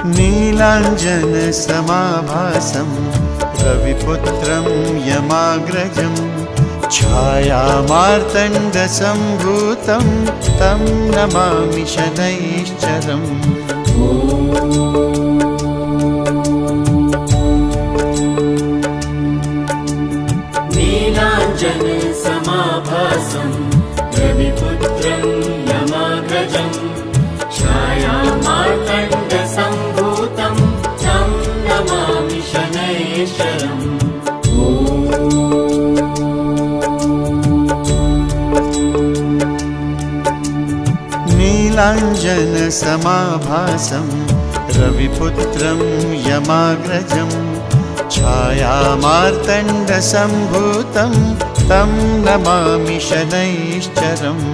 नीलाञ्जनसमाभासं रविपुत्रं यमाग्रजं छायामार्तण्डसम्भूतं तं नमामि शनैश्चरम्। नीलाञ्जनसमाभासं रविपुत्रं यमाग्रजं छायामार्तण्डसम्भूतं तं नमामि शनैश्चरम्। नीलाञ्जनसमाभासं रविपुत्रं यमाग्रजं छायामार्तण्डसम्भूतं तं नमामि शनैश्चरम्।